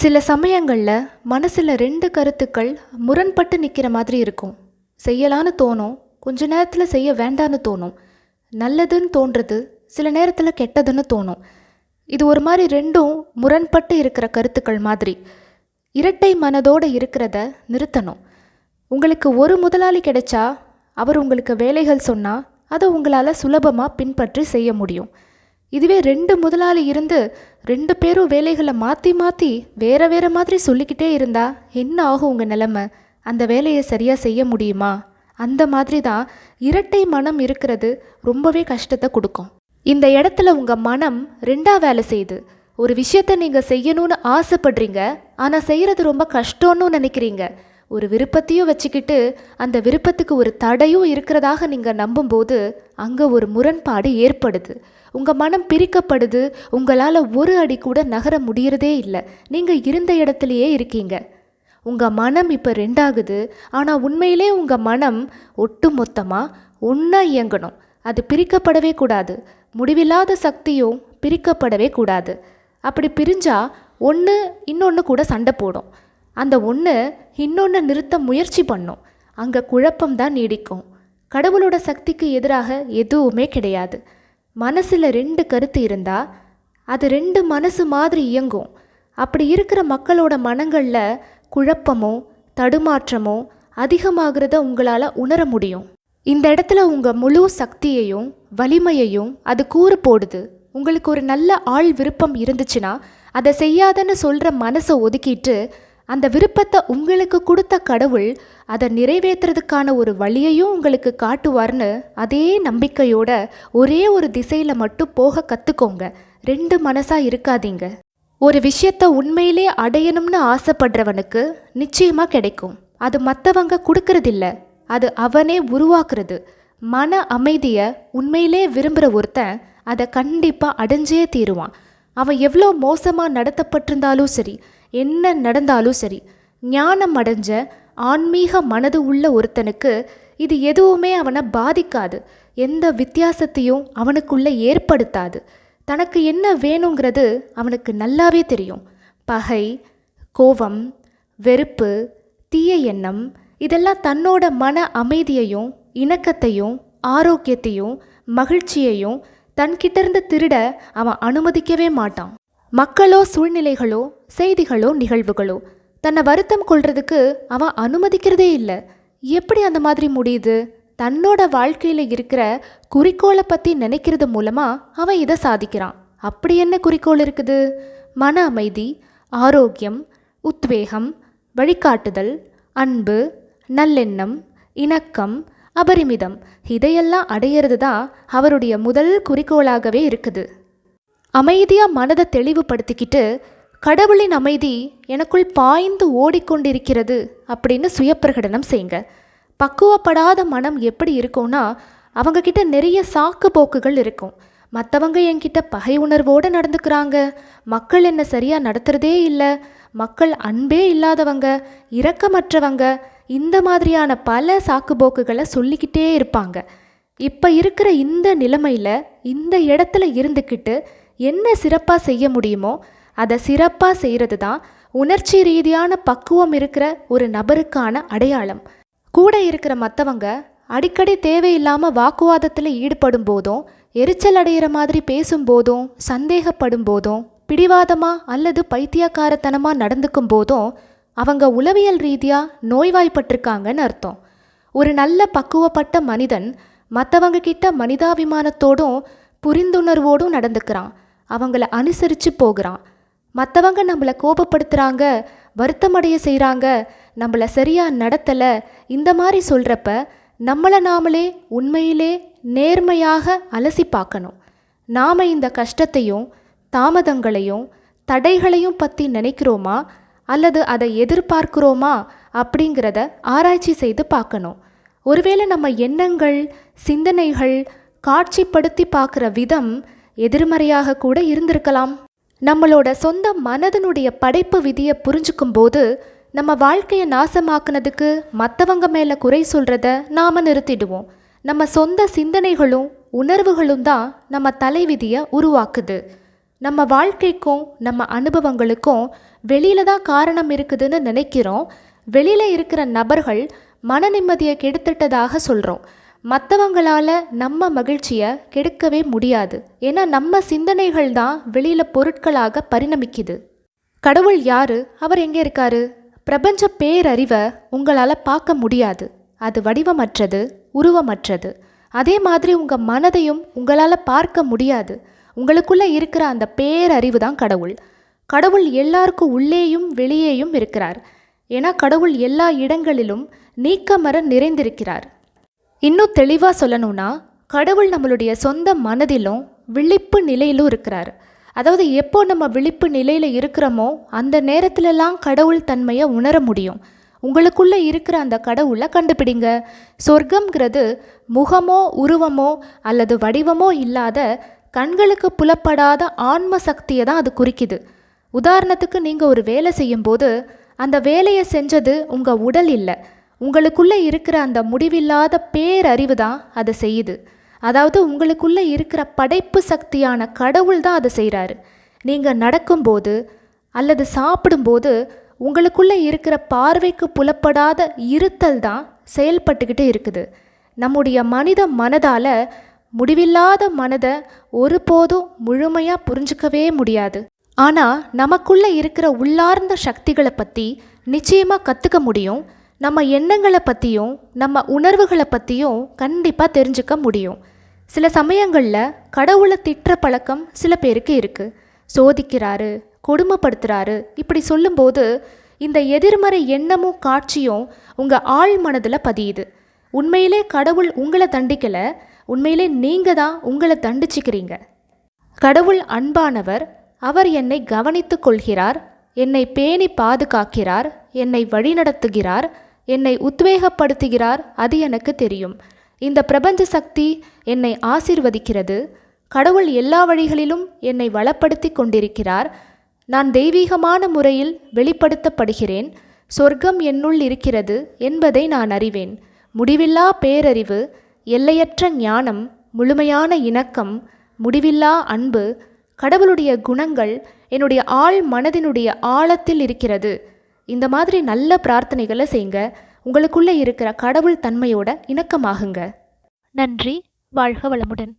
சில சமயங்களில் மனசில் ரெண்டு கருத்துக்கள் முரண்பட்டு நிற்கிற மாதிரி இருக்கும். செய்யலான்னு தோணும், கொஞ்ச நேரத்தில் செய்ய வேண்டான்னு தோணும். நல்லதுன்னு தோன்றது, சில நேரத்தில் கெட்டதுன்னு தோணும். இது ஒரு மாதிரி ரெண்டும் முரண்பட்டு இருக்கிற கருத்துக்கள் மாதிரி. இரட்டை மனதோடு இருக்கிறத நிறுத்தணும். உங்களுக்கு ஒரு முதலாளி கிடைச்சா அவர் உங்களுக்கு வேலைகள் சொன்னால் அதை உங்களால் சுலபமாக பின்பற்றி செய்ய முடியும். இதுவே ரெண்டு முதலாளி இருந்து ரெண்டு பேரும் வேலைகளை மாற்றி மாற்றி வேறு வேறு மாதிரி சொல்லிக்கிட்டே இருந்தால் என்ன ஆகும் உங்கள் நிலைமை? அந்த வேலையை சரியாக செய்ய முடியுமா? அந்த மாதிரி தான் இரட்டை மனம் இருக்கிறது ரொம்பவே கஷ்டத்தை கொடுக்கும். இந்த இடத்துல உங்கள் மனம் ரெண்டாக வேலை செய்யுது. ஒரு விஷயத்தை நீங்கள் செய்யணும்னு ஆசைப்படுறீங்க, ஆனால் செய்கிறது ரொம்ப கஷ்டம்னு நினைக்கிறீங்க. ஒரு விருப்பத்தையும் வச்சுக்கிட்டு அந்த விருப்பத்துக்கு ஒரு தடையும் இருக்கிறதாக நீங்கள் நம்பும்போது அங்கே ஒரு முரண்பாடு ஏற்படுது. உங்கள் மனம் பிரிக்கப்படுது. உங்களால் ஒரு அடி கூட நகர முடியறதே இல்லை. நீங்கள் இருந்த இடத்துலையே இருக்கீங்க. உங்கள் மனம் இப்போ ரெண்டாகுது. ஆனால் உண்மையிலே உங்கள் மனம் ஒட்டு மொத்தமாக ஒன்றா இயங்கணும். அது பிரிக்கப்படவே கூடாது. முடிவில்லாத சக்தியும் பிரிக்கப்படவே கூடாது. அப்படி பிரிஞ்சால் ஒன்று இன்னொன்று கூட சண்டை போடும். அந்த ஒன்று இன்னொன்று நிறுத்த முயற்சி பண்ணும். அங்கே குழப்பம்தான் நீடிக்கும். கடவுளோட சக்திக்கு எதிராக எதுவுமே கிடையாது. மனசில் ரெண்டு கருத்து இருந்தால் அது ரெண்டு மனசு மாதிரி இயங்கும். அப்படி இருக்கிற மக்களோட மனங்களில் குழப்பமோ தடுமாற்றமோ அதிகமாகிறத உங்களால் உணர முடியும். இந்த இடத்துல உங்கள் முழு சக்தியையும் வலிமையையும் அது கூறு போடுது. உங்களுக்கு ஒரு நல்ல ஆள் விருப்பம் இருந்துச்சுன்னா அதை செய்யாதன்னு சொல்கிற மனசை ஒதுக்கிட்டு அந்த விருப்பத்தை உங்களுக்கு கொடுத்த கடவுள் அதை நிறைவேற்றுறதுக்கான ஒரு வழியையும் உங்களுக்கு காட்டுவார்னு அதே நம்பிக்கையோட ஒரே ஒரு திசையில் மட்டும் போக கற்றுக்கோங்க. ரெண்டு மனசாக இருக்காதீங்க. ஒரு விஷயத்தை உண்மையிலே அடையணும்னு ஆசைப்படுறவனுக்கு நிச்சயமாக கிடைக்கும். அது மற்றவங்க கொடுக்கறதில்ல, அது அவனே உருவாக்குறது. மன அமைதியை உண்மையிலே விரும்புகிற ஒருத்தன் அதை கண்டிப்பாக அடைஞ்சே தீருவான். அவன் எவ்வளோ மோசமாக நடத்தப்பட்டிருந்தாலும் சரி, என்ன நடந்தாலும் சரி, ஞானம் அடைஞ்ச ஆன்மீக மனது உள்ள ஒருத்தனுக்கு இது எதுவுமே அவனை பாதிக்காது. எந்த வித்தியாசத்தையும் அவனுக்குள்ளே ஏற்படுத்தாது. தனக்கு என்ன வேணுங்கிறது அவனுக்கு நல்லாவே தெரியும். பகை, கோபம், வெறுப்பு, தீய எண்ணம் இதெல்லாம் தன்னோட மன அமைதியையும் இணக்கத்தையும் ஆரோக்கியத்தையும் மகிழ்ச்சியையும் தன்கிட்டேருந்து திருட அவன் அனுமதிக்கவே மாட்டான். மக்களோ சூழ்நிலைகளோ செய்திகளோ நிகழ்வுகளோ தன்னை வருத்தம் கொள்றதுக்கு அவன் அனுமதிக்கிறதே இல்லை. எப்படி அந்த மாதிரி முடியுது? தன்னோட வாழ்க்கையில் இருக்கிற குறிக்கோளை பற்றி நினைக்கிறது மூலமாக அவன் இதை சாதிக்கிறான். அப்படி என்ன குறிக்கோள் இருக்குது? மன அமைதி, ஆரோக்கியம், உத்வேகம், வழிகாட்டுதல், அன்பு, நல்லெண்ணம், இணக்கம், அபரிமிதம் இதையெல்லாம் அடையிறது தான் அவருடைய முதல் குறிக்கோளாகவே இருக்குது. அமைதியாக மனதை தெளிவுபடுத்திக்கிட்டு கடவுளின் அமைதி எனக்குள் பாய்ந்து ஓடிக்கொண்டிருக்கிறது அப்படின்னு சுயப்பிரகடனம் செய்யுங்க. பக்குவப்படாத மனம் எப்படி இருக்கும்னா அவங்கக்கிட்ட நிறைய சாக்கு போக்குகள் இருக்கும். மற்றவங்க என்கிட்ட பகை உணர்வோடு நடந்துக்கிறாங்க, மக்கள் என்ன சரியாக நடத்துகிறதே இல்லை, மக்கள் அன்பே இல்லாதவங்க, இரக்கமற்றவங்க, இந்த மாதிரியான பல சாக்குப்போக்குகளை சொல்லிக்கிட்டே இருப்பாங்க. இப்போ இருக்கிற இந்த நிலைமையில் இந்த இடத்துல இருந்துக்கிட்டு என்ன சிறப்பாக செய்ய முடியுமோ அதை சிறப்பாக செய்கிறது தான் உணர்ச்சி ரீதியான பக்குவம் இருக்கிற ஒரு நபருக்கான அடையாளம். கூட இருக்கிற மற்றவங்க அடிக்கடி தேவையில்லாமல் வாக்குவாதத்தில் ஈடுபடும் போதும், எரிச்சல் அடைகிற மாதிரி பேசும்போதும், சந்தேகப்படும் போதும், பிடிவாதமாக அல்லது பைத்தியக்காரத்தனமாக நடந்துக்கும் போதும் அவங்க உளவியல் ரீதியாக நோய்வாய்ப்பட்டிருக்காங்கன்னு அர்த்தம். ஒரு நல்ல பக்குவப்பட்ட மனிதன் மற்றவங்க கிட்ட மனிதாபிமானத்தோடும் புரிந்துணர்வோடும் நடந்துக்கிறான். அவங்கள அனுசரித்து போகிறான். மற்றவங்க நம்மளை கோபப்படுத்துகிறாங்க, வருத்தமடைய செய்கிறாங்க, நம்மளை சரியாக நடத்தலை, இந்த மாதிரி சொல்கிறப்ப நம்மளை நாமளே உண்மையிலே நேர்மையாக அலசி பார்க்கணும். நாம் இந்த கஷ்டத்தையும் தாமதங்களையும் தடைகளையும் பற்றி நினைக்கிறோமா அல்லது அதை எதிர்பார்க்கிறோமா அப்படிங்கிறத ஆராய்ச்சி செய்து பார்க்கணும். ஒருவேளை நம்ம எண்ணங்கள், சிந்தனைகள், காட்சிப்படுத்தி பார்க்குற விதம் எதிர்மறையாக கூட இருந்திருக்கலாம். நம்மளோட சொந்த மனதனுடைய படைப்பு விதியை புரிஞ்சுக்கும் போது நம்ம வாழ்க்கையை நாசமாக்குனதுக்கு மற்றவங்க மேலே குறை சொல்கிறத நாம் நிறுத்திடுவோம். நம்ம சொந்த சிந்தனைகளும் உணர்வுகளும் தான் நம்ம தலைவிதியை உருவாக்குது. நம்ம வாழ்க்கைக்கும் நம்ம அனுபவங்களுக்கும் வெளியில தான் காரணம் இருக்குதுன்னு நினைக்கிறோம். வெளியில இருக்கிற நபர்கள் மன நிம்மதியை கெடுத்துட்டதாக சொல்கிறோம். மற்றவங்களால நம்ம மகிழ்ச்சியை கெடுக்கவே முடியாது. ஏன்னா நம்ம சிந்தனைகள் தான் வெளியில பொருட்களாக பரிணமிக்குது. கடவுள் யாரு? அவர் எங்கே இருக்காரு? பிரபஞ்ச பேரறிவை உங்களால் பார்க்க முடியாது. அது வடிவமற்றது, உருவமற்றது. அதே மாதிரி உங்கள் மனதையும் உங்களால் பார்க்க முடியாது. உங்களுக்குள்ளே இருக்கிற அந்த பேரறிவு தான் கடவுள். கடவுள் எல்லாருக்கும் உள்ளேயும் வெளியேயும் இருக்கிறார். ஏன்னா கடவுள் எல்லா இடங்களிலும் நீக்கமர நிறைந்திருக்கிறார். இன்னும் தெளிவாக சொல்லணும்னா, கடவுள் நம்மளுடைய சொந்த மனதிலும் விழிப்பு நிலையிலும் இருக்கிறார். அதாவது எப்போ நம்ம விழிப்பு நிலையில் இருக்கிறோமோ அந்த நேரத்துலலாம் கடவுள் தன்மையை உணர முடியும். உங்களுக்குள்ளே இருக்கிற அந்த கடவுளை கண்டுபிடிங்க. சொர்க்கம்ங்கிறது முகமோ உருவமோ அல்லது வடிவமோ இல்லாத கண்களுக்கு புலப்படாத ஆன்ம சக்தியை தான் அது குறிக்குது. உதாரணத்துக்கு நீங்கள் ஒரு வேலை செய்யும்போது அந்த வேலையை செஞ்சது உங்கள் உடல் இல்லை, உங்களுக்குள்ளே இருக்கிற அந்த முடிவில்லாத பேரறிவு தான் அதை செய்யுது. அதாவது உங்களுக்குள்ளே இருக்கிற படைப்பு சக்தியான கடவுள் தான் அதை செய்கிறாரு. நீங்கள் நடக்கும்போது அல்லது சாப்பிடும்போது உங்களுக்குள்ளே இருக்கிற பார்வைக்கு புலப்படாத இருத்தல் தான் செயல்பட்டுக்கிட்டு இருக்குது. நம்முடைய மனித மனதால் முடிவில்லாத மனதை ஒருபோதும் முழுமையாக புரிஞ்சிக்கவே முடியாது. ஆனால் நமக்குள்ளே இருக்கிற உள்ளார்ந்த சக்திகளை பற்றி நிச்சயமாக கற்றுக்க முடியும். நம்ம எண்ணங்களை பற்றியும் நம்ம உணர்வுகளை பற்றியும் கண்டிப்பாக தெரிஞ்சுக்க முடியும். சில சமயங்களில் கடவுளை திட்டுற பழக்கம் சில பேருக்கு இருக்குது. சோதிக்கிறாரு, கொடுமைப்படுத்துகிறாரு இப்படி சொல்லும்போது இந்த எதிர்மறை எண்ணமும் காட்சியும் உங்கள் ஆழ் மனதில் பதியுது. உண்மையிலே கடவுள் உங்களை தண்டிக்கலை, உண்மையிலே நீங்கள் தான் உங்களை தண்டிச்சுக்கிறீங்க. கடவுள் அன்பானவர். அவர் என்னை கவனித்து கொள்கிறார், என்னை பேணி பாதுகாக்கிறார், என்னை வழிநடத்துகிறார், என்னை உத்வேகப்படுத்துகிறார். அது எனக்கு தெரியும். இந்த பிரபஞ்ச சக்தி என்னை ஆசீர்வதிக்கிறது. கடவுள் எல்லா வழிகளிலும் என்னை வளப்படுத்தி கொண்டிருக்கிறார். நான் தெய்வீகமான முறையில் வெளிப்படுத்தப்படுகிறேன். சொர்க்கம் என்னுள் இருக்கிறது என்பதை நான் அறிவேன். முடிவில்லா பேரறிவு, எல்லையற்ற ஞானம், முழுமையான இணக்கம், முடிவில்லா அன்பு, கடவுளுடைய குணங்கள் என்னுடைய ஆழ் மனதினுடைய ஆழத்தில் இருக்கிறது. இந்த மாதிரி நல்ல பிரார்த்தனைகளை செய்யுங்க. உங்களுக்குள்ளே இருக்கிற கடவுள் தன்மையோட இணக்கமாகுங்க. நன்றி. வாழ்க வளமுடன்.